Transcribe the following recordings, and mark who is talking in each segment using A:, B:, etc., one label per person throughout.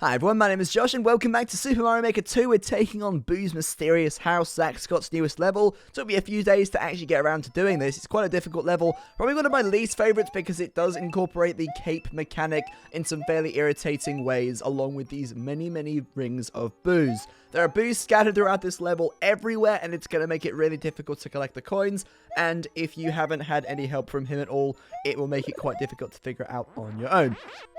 A: Hi everyone, my name is Josh and welcome back to Super Mario Maker 2. We're taking on Boo's mysterious house, Zack Scott's newest level. Took me a few days to actually get around to doing this. It's quite a difficult level, probably one of my least favorites because it does incorporate the cape mechanic in some fairly irritating ways, along with these many rings of Boos. There are Boos scattered throughout this level everywhere, and it's going to make it really difficult to collect the coins, and if you haven't had any help from him at all, it will make it quite difficult to figure out on your own.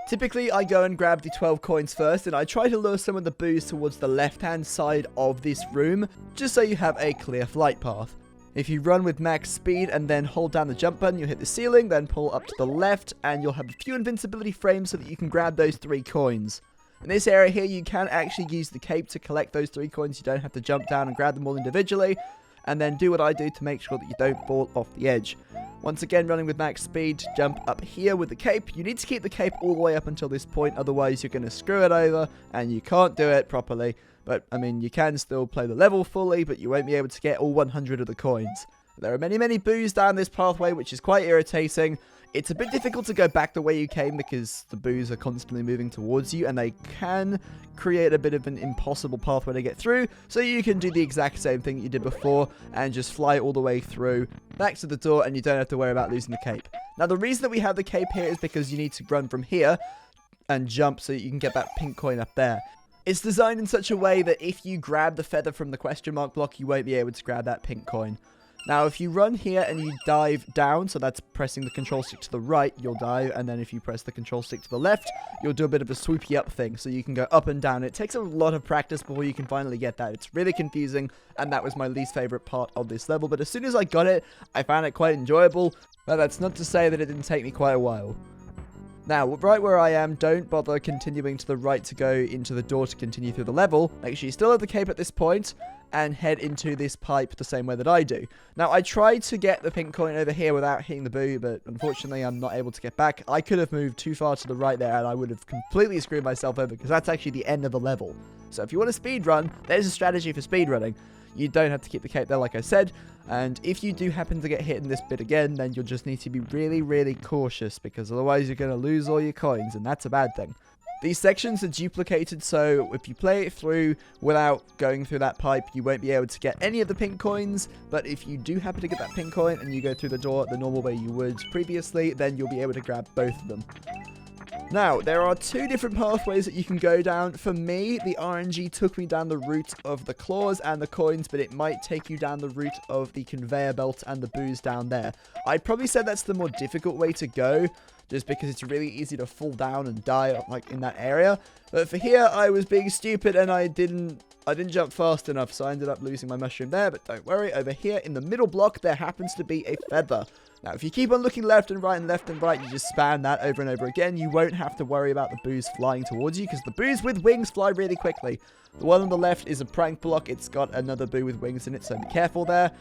A: Typically, I go and grab the 12 coins first, and I try to lure some of the Boos towards the left-hand side of this room, just so you have a clear flight path. If you run with max speed and then hold down the jump button, you'll hit the ceiling, then pull up to the left, and you'll have a few invincibility frames so that you can grab those 3 coins. In this area here, you can actually use the cape to collect those 3 coins. You don't have to jump down and grab them all individually, and then do what I do to make sure that you don't fall off the edge. Once again, running with max speed, jump up here with the cape. You need to keep the cape all the way up until this point, otherwise you're going to screw it over, and you can't do it properly. But, I mean, you can still play the level fully, but you won't be able to get all 100 of the coins. There are many Boos down this pathway, which is quite irritating. It's a bit difficult to go back the way you came because the Boos are constantly moving towards you, and they can create a bit of an impossible pathway to get through, so you can do the exact same thing that you did before and just fly all the way through back to the door, and you don't have to worry about losing the cape. Now, the reason that we have the cape here is because you need to run from here and jump so you can get that pink coin up there. It's designed in such a way that if you grab the feather from the question mark block, you won't be able to grab that pink coin. Now, if you run here and you dive down, so that's pressing the control stick to the right, you'll dive, and then if you press the control stick to the left, you'll do a bit of a swoopy up thing, so you can go up and down. It takes a lot of practice before you can finally get that. It's really confusing, and that was my least favorite part of this level, but as soon as I got it, I found it quite enjoyable, but that's not to say that it didn't take me quite a while. Now, right where I am, don't bother continuing to the right to go into the door to continue through the level. Make sure you still have the cape at this point, and head into this pipe the same way that I do. Now, I tried to get the pink coin over here without hitting the Boo, but unfortunately, I'm not able to get back. I could have moved too far to the right there, and I would have completely screwed myself over, because that's actually the end of the level. So if you want to speedrun, there's a strategy for speedrunning. You don't have to keep the cape there, like I said, and if you do happen to get hit in this bit again, then you'll just need to be really cautious, because otherwise you're going to lose all your coins, and that's a bad thing. These sections are duplicated, so if you play it through without going through that pipe, you won't be able to get any of the pink coins, but if you do happen to get that pink coin and you go through the door the normal way you would previously, then you'll be able to grab both of them. Now, there are 2 different pathways that you can go down. For me, the RNG took me down the route of the claws and the coins, but it might take you down the route of the conveyor belt and the Boos down there. I'd probably say that's the more difficult way to go, just because it's really easy to fall down and die, like, in that area. But for here, I was being stupid and I didn't jump fast enough, so I ended up losing my mushroom there. But don't worry, over here in the middle block, there happens to be a feather. Now, if you keep on looking left and right and left and right, you just spam that over and over again, you won't have to worry about the Boos flying towards you, because the Boos with wings fly really quickly. The one on the left is a prank block. It's got another Boo with wings in it, so be careful there.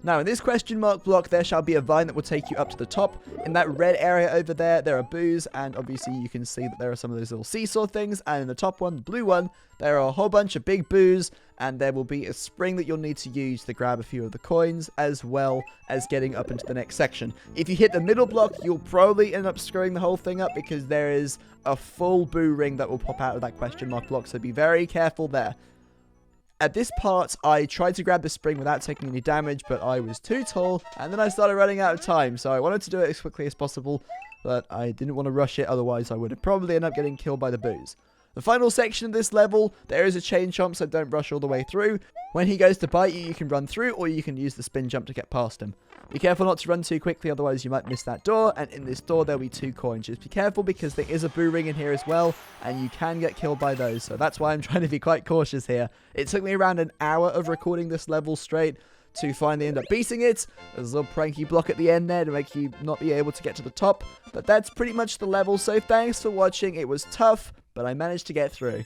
A: Now, in this question mark block, there shall be a vine that will take you up to the top. In that red area over there, there are Boos, and obviously you can see that there are some of those little seesaw things, and in the top one, the blue one, there are a whole bunch of big Boos, and there will be a spring that you'll need to use to grab a few of the coins, as well as getting up into the next section. If you hit the middle block, you'll probably end up screwing the whole thing up, because there is a full Boo ring that will pop out of that question mark block, so be very careful there. At this part, I tried to grab the spring without taking any damage, but I was too tall, and then I started running out of time, so I wanted to do it as quickly as possible, but I didn't want to rush it, otherwise I would have probably ended up getting killed by the Boos. The final section of this level, there is a chain chomp, so don't rush all the way through. When he goes to bite you, you can run through, or you can use the spin jump to get past him. Be careful not to run too quickly, otherwise you might miss that door, and in this door there'll be 2 coins. Just be careful, because there is a Boo ring in here as well, and you can get killed by those, so that's why I'm trying to be quite cautious here. It took me around an hour of recording this level straight to finally end up beating it. There's a little pranky block at the end there to make you not be able to get to the top, but that's pretty much the level, so thanks for watching. It was tough, but I managed to get through.